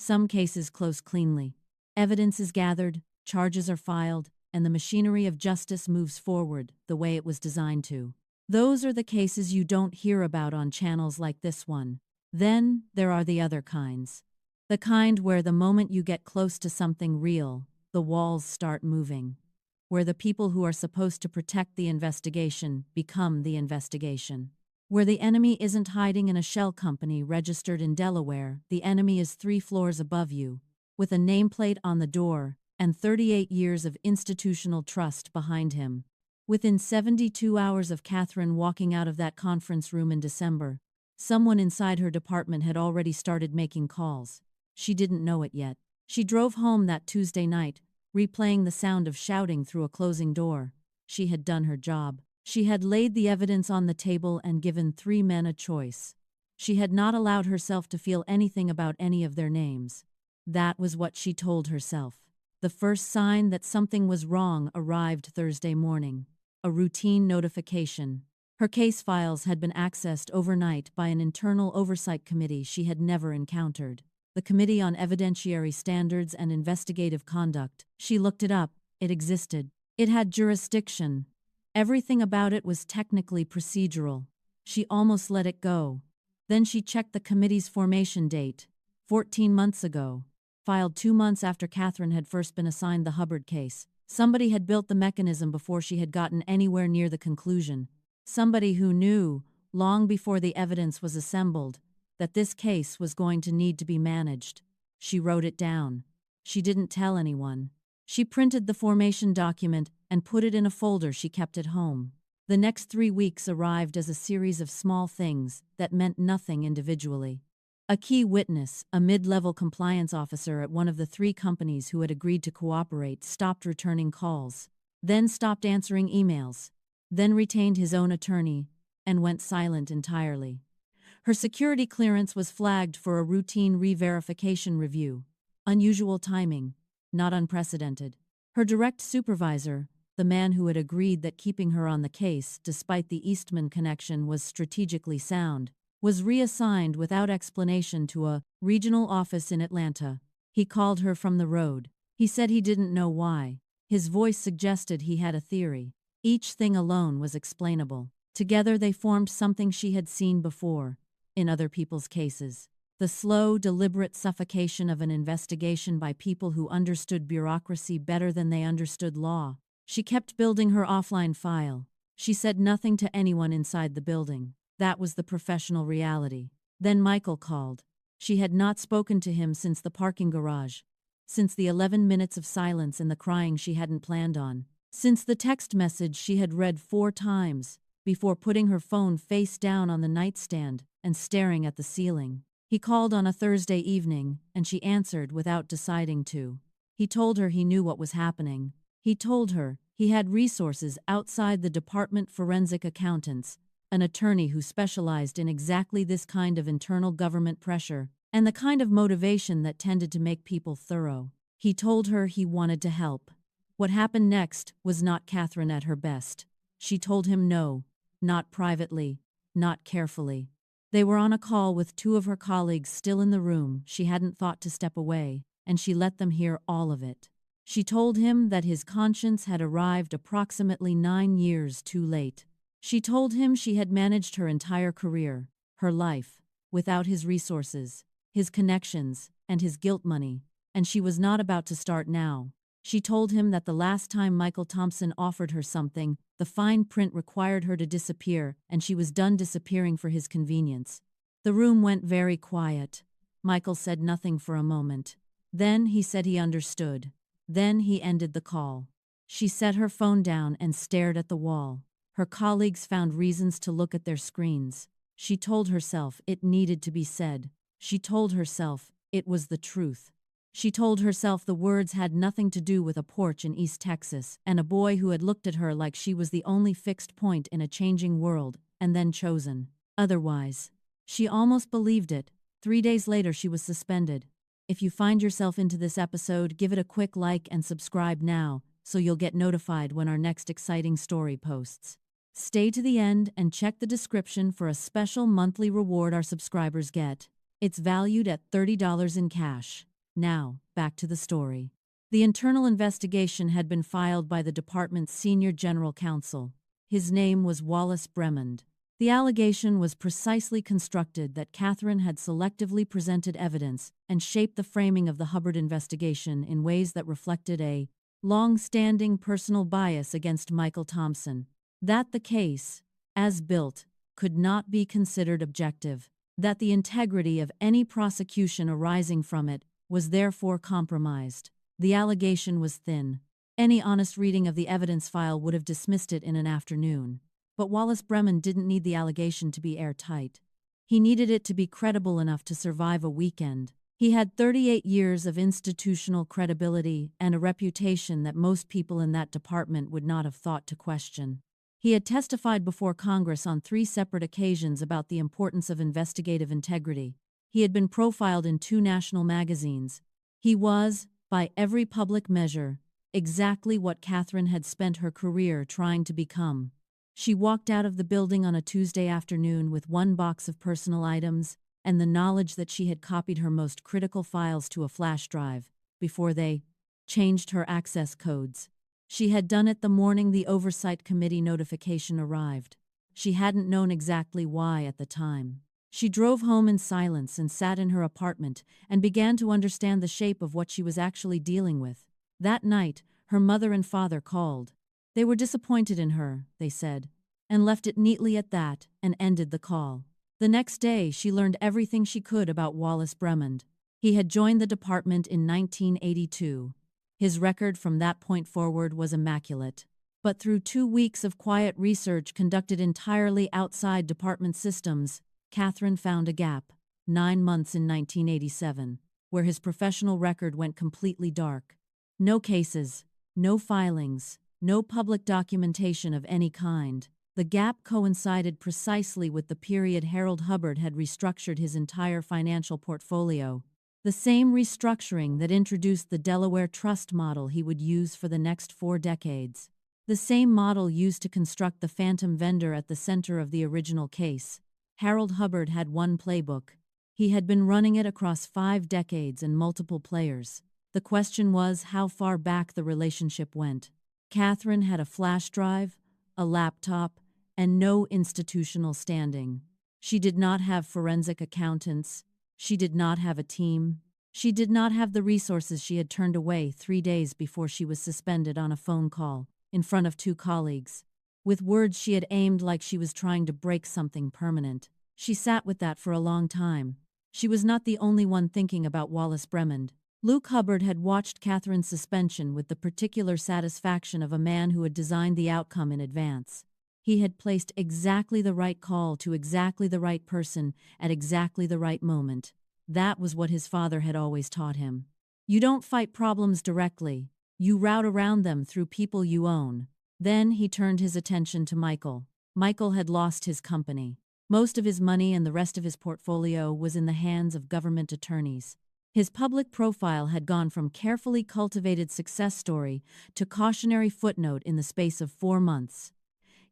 Some cases close cleanly. Evidence is gathered, charges are filed, and the machinery of justice moves forward the way it was designed to. Those are the cases you don't hear about on channels like this one. Then, there are the other kinds. The kind where the moment you get close to something real, the walls start moving. Where the people who are supposed to protect the investigation become the investigation. Where the enemy isn't hiding in a shell company registered in Delaware, the enemy is 3 floors above you, with a nameplate on the door, and 38 years of institutional trust behind him. Within 72 hours of Catherine walking out of that conference room in December, someone inside her department had already started making calls. She didn't know it yet. She drove home that Tuesday night, replaying the sound of shouting through a closing door. She had done her job. She had laid the evidence on the table and given 3 men a choice. She had not allowed herself to feel anything about any of their names. That was what she told herself. The first sign that something was wrong arrived Thursday morning. A routine notification. Her case files had been accessed overnight by an internal oversight committee she had never encountered. The Committee on Evidentiary Standards and Investigative Conduct. She looked it up. It existed. It had jurisdiction. Everything about it was technically procedural. She almost let it go. Then she checked the committee's formation date. 14 months ago. Filed 2 months after Catherine had first been assigned the Hubbard case. Somebody had built the mechanism before she had gotten anywhere near the conclusion. Somebody who knew, long before the evidence was assembled, that this case was going to need to be managed. She wrote it down. She didn't tell anyone. She printed the formation document and put it in a folder she kept at home. The next 3 weeks arrived as a series of small things that meant nothing individually. A key witness, a mid-level compliance officer at one of the 3 companies who had agreed to cooperate, stopped returning calls, then stopped answering emails, then retained his own attorney, and went silent entirely. Her security clearance was flagged for a routine re-verification review. Unusual timing, not unprecedented. Her direct supervisor, the man who had agreed that keeping her on the case, despite the Eastman connection, was strategically sound, was reassigned without explanation to a regional office in Atlanta. He called her from the road. He said he didn't know why. His voice suggested he had a theory. Each thing alone was explainable. Together they formed something she had seen before, in other people's cases. The slow, deliberate suffocation of an investigation by people who understood bureaucracy better than they understood law. She kept building her offline file. She said nothing to anyone inside the building. That was the professional reality. Then Michael called. She had not spoken to him since the parking garage, since the 11 minutes of silence and the crying she hadn't planned on, since the text message she had read 4 times, before putting her phone face down on the nightstand and staring at the ceiling. He called on a Thursday evening, and she answered without deciding to. He told her he knew what was happening. He told her he had resources outside the department, forensic accountants, an attorney who specialized in exactly this kind of internal government pressure, and the kind of motivation that tended to make people thorough. He told her he wanted to help. What happened next was not Catherine at her best. She told him no, not privately, not carefully. They were on a call with 2 of her colleagues still in the room. She hadn't thought to step away, and she let them hear all of it. She told him that his conscience had arrived approximately 9 years too late. She told him she had managed her entire career, her life, without his resources, his connections, and his guilt money, and she was not about to start now. She told him that the last time Michael Thompson offered her something, the fine print required her to disappear, and she was done disappearing for his convenience. The room went very quiet. Michael said nothing for a moment. Then he said he understood. Then he ended the call. She set her phone down and stared at the wall. Her colleagues found reasons to look at their screens. She told herself it needed to be said. She told herself it was the truth. She told herself the words had nothing to do with a porch in East Texas and a boy who had looked at her like she was the only fixed point in a changing world, and then chosen otherwise. She almost believed it. 3 days later she was suspended. If you find yourself into this episode, give it a quick like and subscribe now, so you'll get notified when our next exciting story posts. Stay to the end and check the description for a special monthly reward our subscribers get. It's valued at $30 in cash. Now, back to the story. The internal investigation had been filed by the department's senior general counsel. His name was Wallace Bremond. The allegation was precisely constructed that Catherine had selectively presented evidence and shaped the framing of the Hubbard investigation in ways that reflected a long-standing personal bias against Michael Thompson. That the case, as built, could not be considered objective. That the integrity of any prosecution arising from it was therefore compromised. The allegation was thin. Any honest reading of the evidence file would have dismissed it in an afternoon. But Wallace Bremond didn't need the allegation to be airtight. He needed it to be credible enough to survive a weekend. He had 38 years of institutional credibility and a reputation that most people in that department would not have thought to question. He had testified before Congress on 3 separate occasions about the importance of investigative integrity. He had been profiled in 2 national magazines. He was, by every public measure, exactly what Catherine had spent her career trying to become. She walked out of the building on a Tuesday afternoon with 1 box of personal items and the knowledge that she had copied her most critical files to a flash drive before they changed her access codes. She had done it the morning the oversight committee notification arrived. She hadn't known exactly why at the time. She drove home in silence and sat in her apartment and began to understand the shape of what she was actually dealing with. That night, her mother and father called. They were disappointed in her, they said, and left it neatly at that and ended the call. The next day, she learned everything she could about Wallace Bremond. He had joined the department in 1982. His record from that point forward was immaculate. But through 2 weeks of quiet research conducted entirely outside department systems, Catherine found a gap, 9 months in 1987, where his professional record went completely dark. No cases, no filings, no public documentation of any kind. The gap coincided precisely with the period Harold Hubbard had restructured his entire financial portfolio, the same restructuring that introduced the Delaware trust model he would use for the next 4 decades. The same model used to construct the phantom vendor at the center of the original case. Harold Hubbard had one playbook. He had been running it across 5 decades and multiple players. The question was how far back the relationship went. Catherine had a flash drive, a laptop, and no institutional standing. She did not have forensic accountants. She did not have a team. She did not have the resources she had turned away 3 days before she was suspended on a phone call in front of 2 colleagues. With words she had aimed like she was trying to break something permanent. She sat with that for a long time. She was not the only one thinking about Wallace Bremond. Luke Hubbard had watched Catherine's suspension with the particular satisfaction of a man who had designed the outcome in advance. He had placed exactly the right call to exactly the right person at exactly the right moment. That was what his father had always taught him. You don't fight problems directly. You route around them through people you own. Then he turned his attention to Michael. Michael had lost his company. Most of his money and the rest of his portfolio was in the hands of government attorneys. His public profile had gone from carefully cultivated success story to cautionary footnote in the space of 4 months.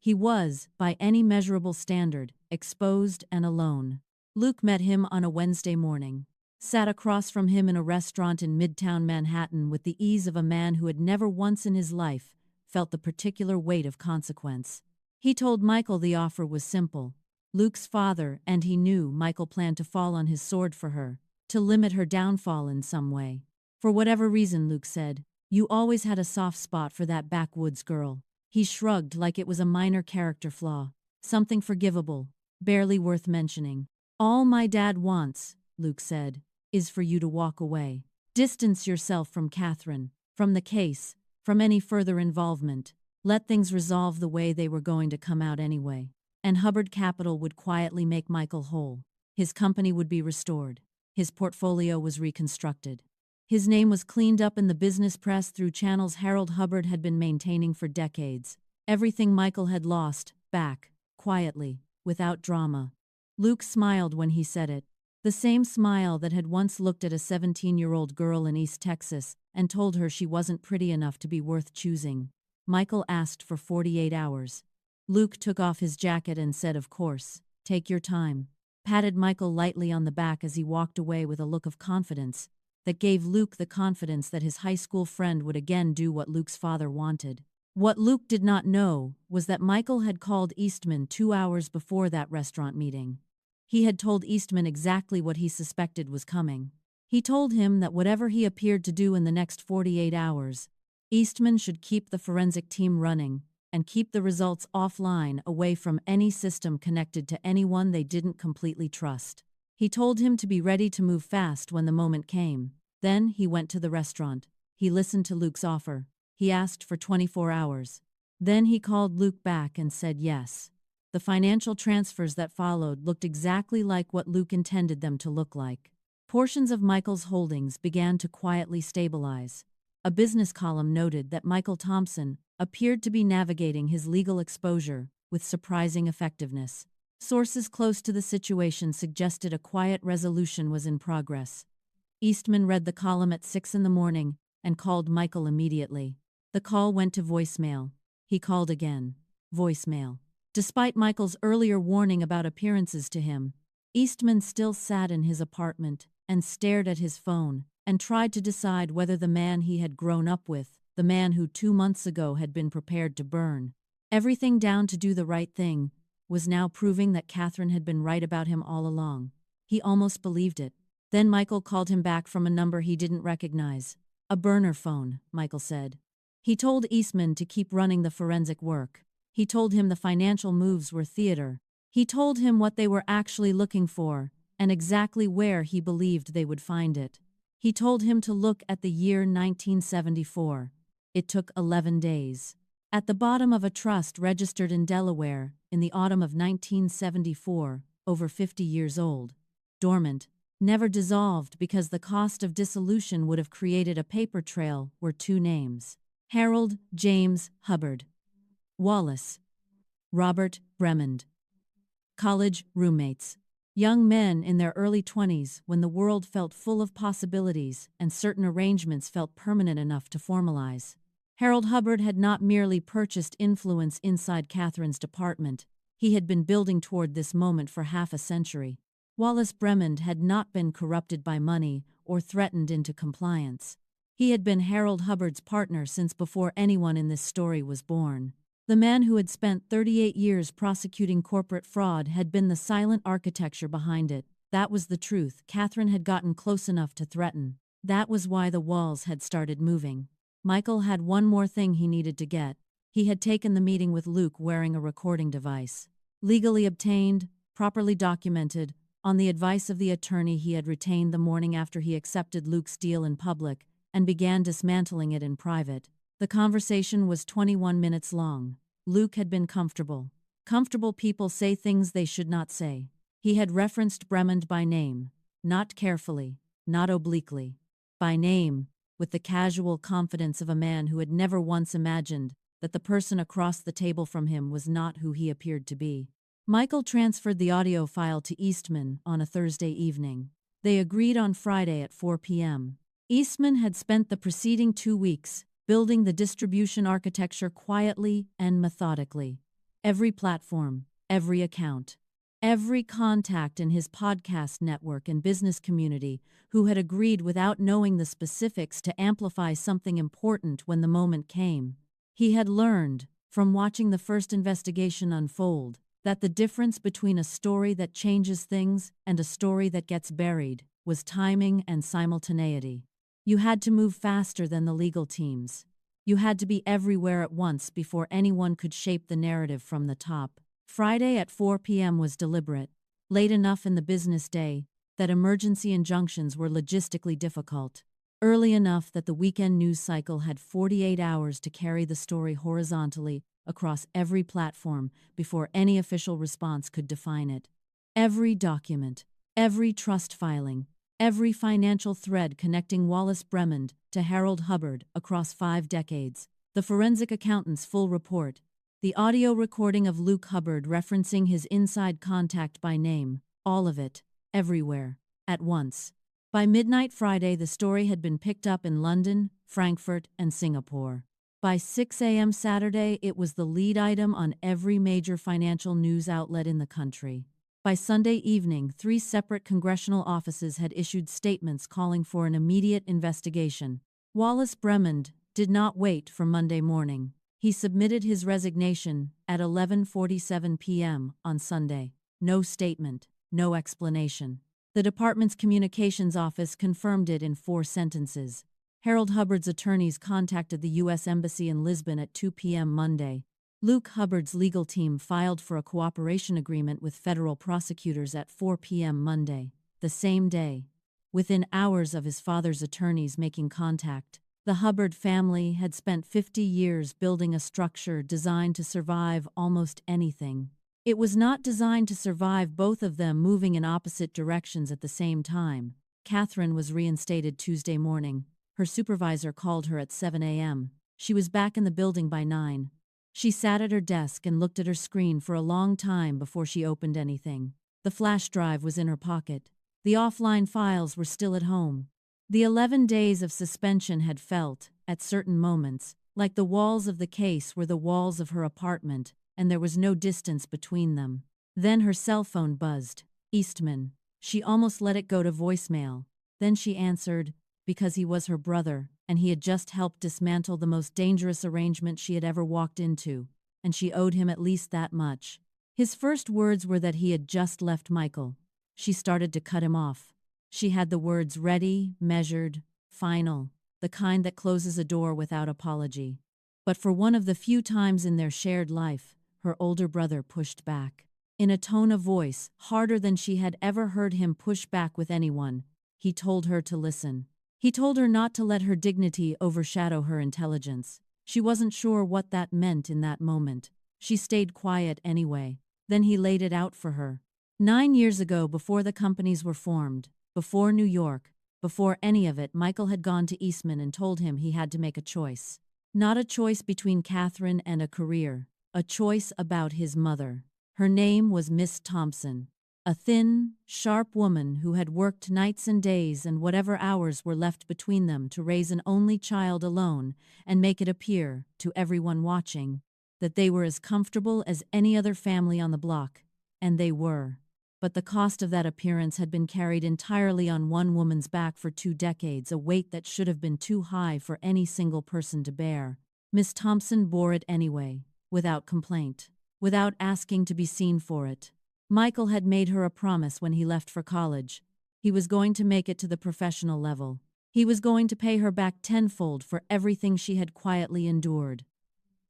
He was, by any measurable standard, exposed and alone. Luke met him on a Wednesday morning, sat across from him in a restaurant in Midtown Manhattan with the ease of a man who had never once in his life felt the particular weight of consequence. He told Michael the offer was simple. Luke's father, and he knew Michael planned to fall on his sword for her, to limit her downfall in some way. For whatever reason, Luke said, you always had a soft spot for that backwoods girl. He shrugged like it was a minor character flaw, something forgivable, barely worth mentioning. All my dad wants, Luke said, is for you to walk away. Distance yourself from Catherine, from the case, from any further involvement. Let things resolve the way they were going to come out anyway. And Hubbard Capital would quietly make Michael whole. His company would be restored. His portfolio was reconstructed. His name was cleaned up in the business press through channels Harold Hubbard had been maintaining for decades. Everything Michael had lost, back, quietly, without drama. Luke smiled when he said it. The same smile that had once looked at a 17-year-old girl in East Texas and told her she wasn't pretty enough to be worth choosing. Michael asked for 48 hours. Luke took off his jacket and said, of course, take your time. Patted Michael lightly on the back as he walked away with a look of confidence. that gave Luke the confidence that his high school friend would again do what Luke's father wanted. What Luke did not know was that Michael had called Eastman 2 hours before that restaurant meeting. He had told Eastman exactly what he suspected was coming. He told him that whatever he appeared to do in the next 48 hours, Eastman should keep the forensic team running and keep the results offline, away from any system connected to anyone they didn't completely trust. He told him to be ready to move fast when the moment came. Then he went to the restaurant. He listened to Luke's offer. He asked for 24 hours. Then he called Luke back and said yes. The financial transfers that followed looked exactly like what Luke intended them to look like. Portions of Michael's holdings began to quietly stabilize. A business column noted that Michael Thompson appeared to be navigating his legal exposure with surprising effectiveness. Sources close to the situation suggested a quiet resolution was in progress. Eastman read the column at 6 in the morning and called Michael immediately. The call went to voicemail. He called again. Voicemail. Despite Michael's earlier warning about appearances to him, Eastman still sat in his apartment and stared at his phone and tried to decide whether the man he had grown up with, the man who 2 months ago had been prepared to burn everything down to do the right thing, was now proving that Catherine had been right about him all along. He almost believed it. Then Michael called him back from a number he didn't recognize. A burner phone, Michael said. He told Eastman to keep running the forensic work. He told him the financial moves were theater. He told him what they were actually looking for, and exactly where he believed they would find it. He told him to look at the year 1974. It took 11 days. At the bottom of a trust registered in Delaware, in the autumn of 1974, over 50 years old, dormant, never dissolved because the cost of dissolution would have created a paper trail, were 2 names: Harold James Hubbard. Wallace Robert Bremond. College roommates. Young men in their early 20s when the world felt full of possibilities and certain arrangements felt permanent enough to formalize. Harold Hubbard had not merely purchased influence inside Catherine's department, he had been building toward this moment for half a century. Wallace Bremond had not been corrupted by money or threatened into compliance. He had been Harold Hubbard's partner since before anyone in this story was born. The man who had spent 38 years prosecuting corporate fraud had been the silent architecture behind it. That was the truth. Catherine had gotten close enough to threaten. That was why the walls had started moving. Michael had one more thing he needed to get. He had taken the meeting with Luke wearing a recording device. Legally obtained, properly documented, on the advice of the attorney he had retained the morning after he accepted Luke's deal in public and began dismantling it in private. The conversation was 21 minutes long. Luke had been comfortable. Comfortable people say things they should not say. He had referenced Bremond by name, not carefully, not obliquely, by name, with the casual confidence of a man who had never once imagined that the person across the table from him was not who he appeared to be. Michael transferred the audio file to Eastman on a Thursday evening. They agreed on Friday at 4 p.m. Eastman had spent the preceding 2 weeks building the distribution architecture quietly and methodically. Every platform, every account, every contact in his podcast network and business community who had agreed without knowing the specifics to amplify something important when the moment came. He had learned, from watching the first investigation unfold, that the difference between a story that changes things and a story that gets buried was timing and simultaneity. You had to move faster than the legal teams. You had to be everywhere at once before anyone could shape the narrative from the top. Friday at 4 p.m. was deliberate, late enough in the business day that emergency injunctions were logistically difficult, early enough that the weekend news cycle had 48 hours to carry the story horizontally across every platform before any official response could define it. Every document, every trust filing, every financial thread connecting Wallace Bremond to Harold Hubbard across 5 decades, the forensic accountant's full report, the audio recording of Luke Hubbard referencing his inside contact by name, all of it, everywhere, at once. By midnight Friday, the story had been picked up in London, Frankfurt, and Singapore. By 6 a.m. Saturday, it was the lead item on every major financial news outlet in the country. By Sunday evening, 3 separate congressional offices had issued statements calling for an immediate investigation. Wallace Bremond did not wait for Monday morning. He submitted his resignation at 11:47 p.m. on Sunday. No statement, no explanation. The department's communications office confirmed it in 4 sentences. Harold Hubbard's attorneys contacted the U.S. Embassy in Lisbon at 2 p.m. Monday. Luke Hubbard's legal team filed for a cooperation agreement with federal prosecutors at 4 p.m. Monday, the same day. Within hours of his father's attorneys making contact, the Hubbard family had spent 50 years building a structure designed to survive almost anything. It was not designed to survive both of them moving in opposite directions at the same time. Catherine was reinstated Tuesday morning. Her supervisor called her at 7 a.m. She was back in the building by 9. She sat at her desk and looked at her screen for a long time before she opened anything. The flash drive was in her pocket. The offline files were still at home. The 11 days of suspension had felt, at certain moments, like the walls of the case were the walls of her apartment, and there was no distance between them. Then her cell phone buzzed. Eastman. She almost let it go to voicemail. Then she answered, because he was her brother, and he had just helped dismantle the most dangerous arrangement she had ever walked into, and she owed him at least that much. His first words were that he had just left Michael. She started to cut him off. She had the words ready, measured, final, the kind that closes a door without apology. But for one of the few times in their shared life, her older brother pushed back. In a tone of voice, harder than she had ever heard him push back with anyone, he told her to listen. He told her not to let her dignity overshadow her intelligence. She wasn't sure what that meant in that moment. She stayed quiet anyway. Then he laid it out for her. 9 years ago, before the companies were formed, before New York, before any of it, Michael had gone to Eastman and told him he had to make a choice. Not a choice between Catherine and a career. A choice about his mother. Her name was Miss Thompson. A thin, sharp woman who had worked nights and days and whatever hours were left between them to raise an only child alone and make it appear, to everyone watching, that they were as comfortable as any other family on the block. And they were. But the cost of that appearance had been carried entirely on one woman's back for 2 decades, a weight that should have been too high for any single person to bear. Miss Thompson bore it anyway, without complaint, without asking to be seen for it. Michael had made her a promise when he left for college. He was going to make it to the professional level. He was going to pay her back tenfold for everything she had quietly endured.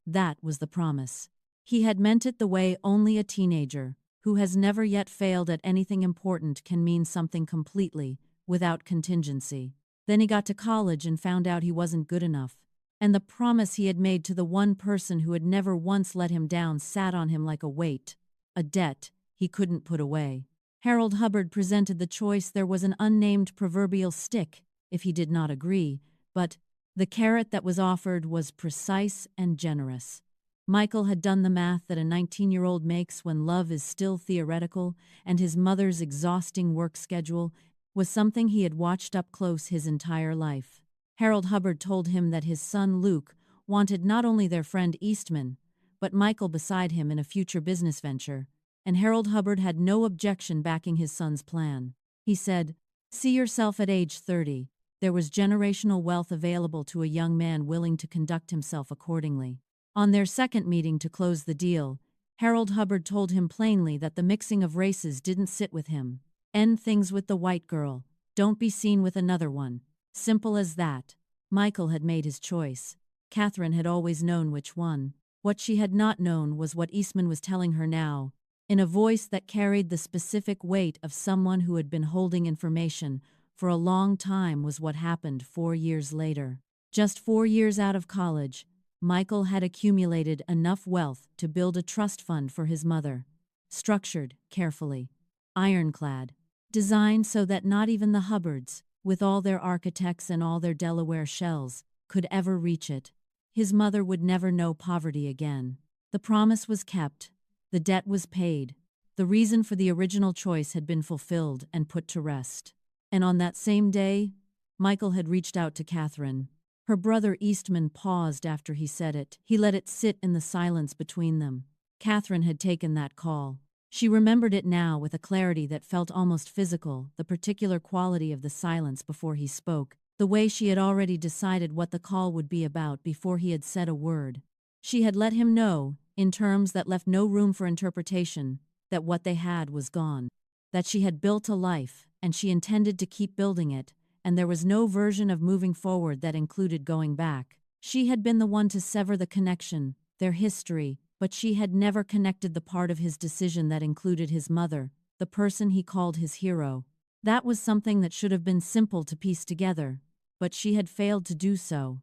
That was the promise. He had meant it the way only a teenager, who has never yet failed at anything important, can mean something completely, without contingency. Then he got to college and found out he wasn't good enough. And the promise he had made to the one person who had never once let him down sat on him like a weight, a debt he couldn't put away. Harold Hubbard presented the choice. There was an unnamed proverbial stick, if he did not agree, but the carrot that was offered was precise and generous. Michael had done the math that a 19-year-old makes when love is still theoretical, and his mother's exhausting work schedule was something he had watched up close his entire life. Harold Hubbard told him that his son Luke wanted not only their friend Eastman, but Michael beside him in a future business venture, and Harold Hubbard had no objection backing his son's plan. He said, "See yourself at age 30. There was generational wealth available to a young man willing to conduct himself accordingly." On their second meeting to close the deal, Harold Hubbard told him plainly that the mixing of races didn't sit with him. End things with the white girl. Don't be seen with another one. Simple as that. Michael had made his choice. Catherine had always known which one. What she had not known was what Eastman was telling her now, in a voice that carried the specific weight of someone who had been holding information for a long time. Was what happened 4 years later. Just 4 years out of college, Michael had accumulated enough wealth to build a trust fund for his mother, structured carefully, ironclad, designed so that not even the Hubbards, with all their architects and all their Delaware shells, could ever reach it. His mother would never know poverty again. The promise was kept. The debt was paid. The reason for the original choice had been fulfilled and put to rest. And on that same day, Michael had reached out to Catherine. Her brother Eastman paused after he said it. He let it sit in the silence between them. Catherine had taken that call. She remembered it now with a clarity that felt almost physical, the particular quality of the silence before he spoke, the way she had already decided what the call would be about before he had said a word. She had let him know, in terms that left no room for interpretation, that what they had was gone. That she had built a life, and she intended to keep building it, and there was no version of moving forward that included going back. She had been the one to sever the connection, their history, but she had never connected the part of his decision that included his mother, the person he called his hero. That was something that should have been simple to piece together, but she had failed to do so.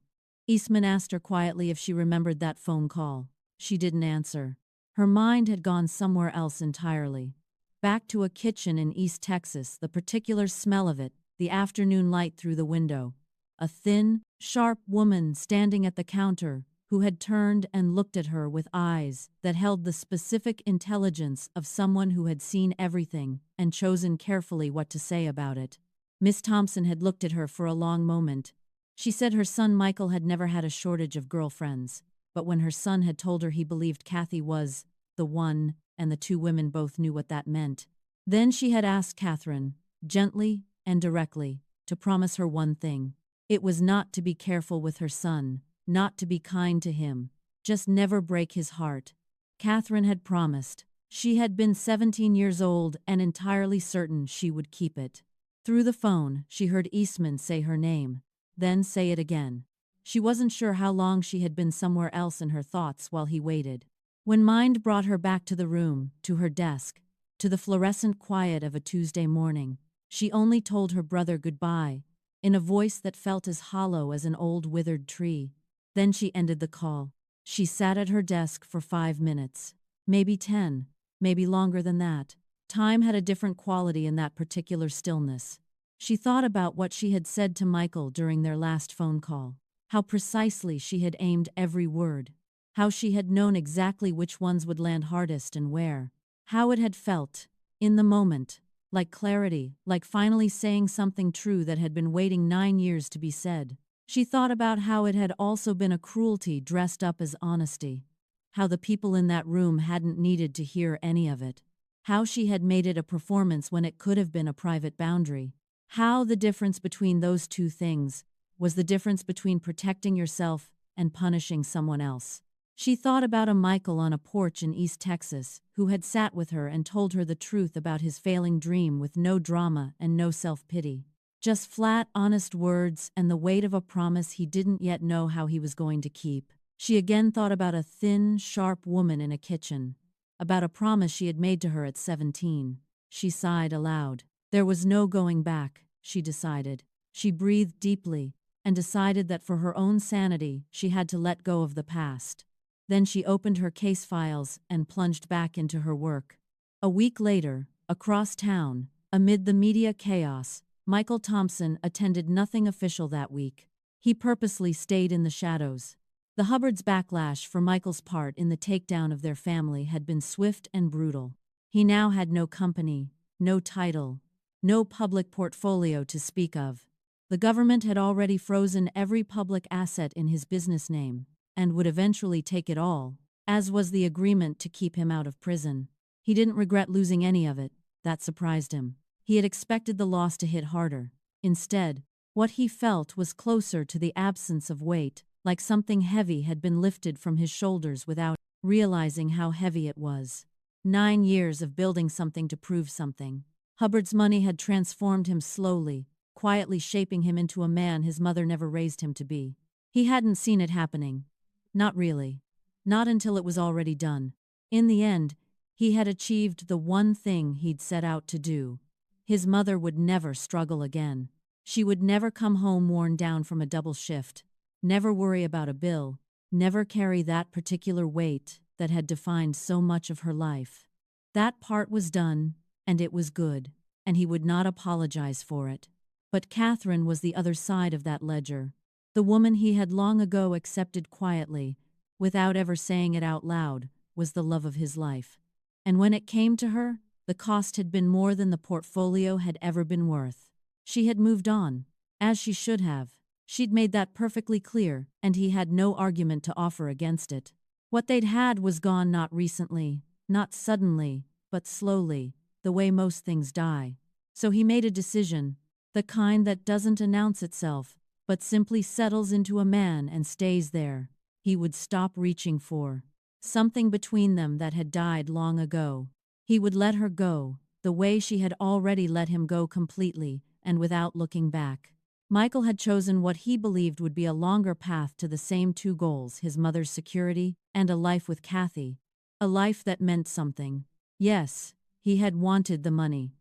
Eastman asked her quietly if she remembered that phone call. She didn't answer. Her mind had gone somewhere else entirely. Back to a kitchen in East Texas, the particular smell of it, the afternoon light through the window. A thin, sharp woman standing at the counter, who had turned and looked at her with eyes that held the specific intelligence of someone who had seen everything and chosen carefully what to say about it. Miss Thompson had looked at her for a long moment. She said her son Michael had never had a shortage of girlfriends, but when her son had told her he believed Kathy was the one, and the two women both knew what that meant. Then she had asked Catherine, gently and directly, to promise her one thing. It was not to be careful with her son, not to be kind to him, just never break his heart. Catherine had promised. She had been 17 years old and entirely certain she would keep it. Through the phone, she heard Eastman say her name, then say it again. She wasn't sure how long she had been somewhere else in her thoughts while he waited. When mind brought her back to the room, to her desk, to the fluorescent quiet of a Tuesday morning, she only told her brother goodbye, in a voice that felt as hollow as an old withered tree. Then she ended the call. She sat at her desk for 5 minutes, maybe 10, maybe longer than that. Time had a different quality in that particular stillness. She thought about what she had said to Michael during their last phone call, how precisely she had aimed every word, how she had known exactly which ones would land hardest and where, how it had felt, in the moment, like clarity, like finally saying something true that had been waiting 9 years to be said. She thought about how it had also been a cruelty dressed up as honesty, how the people in that room hadn't needed to hear any of it, how she had made it a performance when it could have been a private boundary, how the difference between those two things was the difference between protecting yourself and punishing someone else. She thought about a Michael on a porch in East Texas who had sat with her and told her the truth about his failing dream with no drama and no self-pity. Just flat, honest words and the weight of a promise he didn't yet know how he was going to keep. She again thought about a thin, sharp woman in a kitchen, about a promise she had made to her at 17. She sighed aloud. There was no going back, she decided. She breathed deeply and decided that for her own sanity she had to let go of the past. Then she opened her case files and plunged back into her work. A week later, across town, amid the media chaos, Michael Thompson attended nothing official that week. He purposely stayed in the shadows. The Hubbards' backlash for Michael's part in the takedown of their family had been swift and brutal. He now had no company, no title, no public portfolio to speak of. The government had already frozen every public asset in his business name, and would eventually take it all, as was the agreement to keep him out of prison. He didn't regret losing any of it. That surprised him. He had expected the loss to hit harder. Instead, what he felt was closer to the absence of weight, like something heavy had been lifted from his shoulders without realizing how heavy it was. 9 years of building something to prove something. Hubbard's money had transformed him slowly, quietly shaping him into a man his mother never raised him to be. He hadn't seen it happening. Not really. Not until it was already done. In the end, he had achieved the one thing he'd set out to do. His mother would never struggle again. She would never come home worn down from a double shift, never worry about a bill, never carry that particular weight that had defined so much of her life. That part was done, and it was good, and he would not apologize for it. But Catherine was the other side of that ledger, the woman he had long ago accepted quietly, without ever saying it out loud, was the love of his life. And when it came to her, the cost had been more than the portfolio had ever been worth. She had moved on, as she should have. She'd made that perfectly clear, and he had no argument to offer against it. What they'd had was gone, not recently, not suddenly, but slowly, the way most things die. So he made a decision, the kind that doesn't announce itself, but simply settles into a man and stays there. He would stop reaching for something between them that had died long ago. He would let her go, the way she had already let him go completely, and without looking back. Michael had chosen what he believed would be a longer path to the same two goals, his mother's security and a life with Kathy. A life that meant something. Yes, he had wanted the money.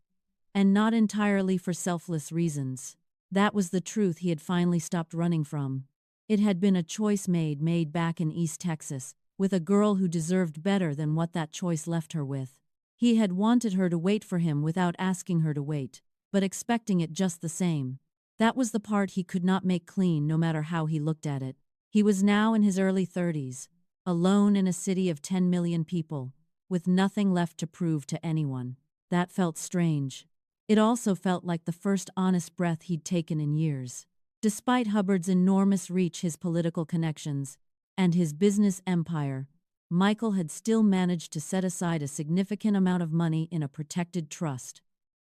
And not entirely for selfless reasons. That was the truth he had finally stopped running from. It had been a choice made back in East Texas, with a girl who deserved better than what that choice left her with. He had wanted her to wait for him without asking her to wait, but expecting it just the same. That was the part he could not make clean no matter how he looked at it. He was now in his early 30s, alone in a city of 10 million people, with nothing left to prove to anyone. That felt strange. It also felt like the first honest breath he'd taken in years. Despite Hubbard's enormous reach, his political connections, and his business empire, Michael had still managed to set aside a significant amount of money in a protected trust.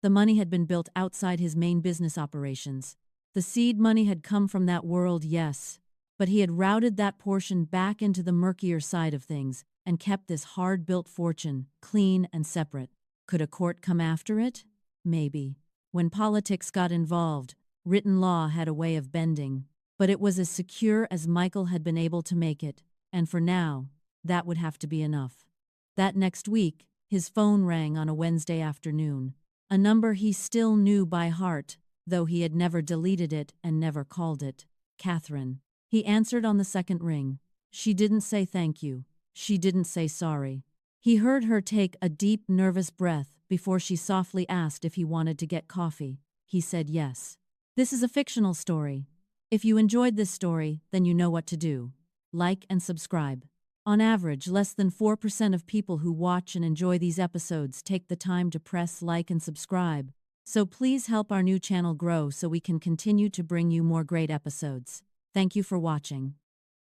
The money had been built outside his main business operations. The seed money had come from that world, yes, but he had routed that portion back into the murkier side of things and kept this hard-built fortune clean and separate. Could a court come after it? Maybe. When politics got involved, written law had a way of bending. But it was as secure as Michael had been able to make it, and for now, that would have to be enough. That next week, his phone rang on a Wednesday afternoon. A number he still knew by heart, though he had never deleted it and never called it. Catherine. He answered on the second ring. She didn't say thank you. She didn't say sorry. He heard her take a deep, nervous breath before she softly asked if he wanted to get coffee. He said yes. This is a fictional story. If you enjoyed this story, then you know what to do. Like and subscribe. On average, less than 4% of people who watch and enjoy these episodes take the time to press like and subscribe. So please help our new channel grow so we can continue to bring you more great episodes. Thank you for watching.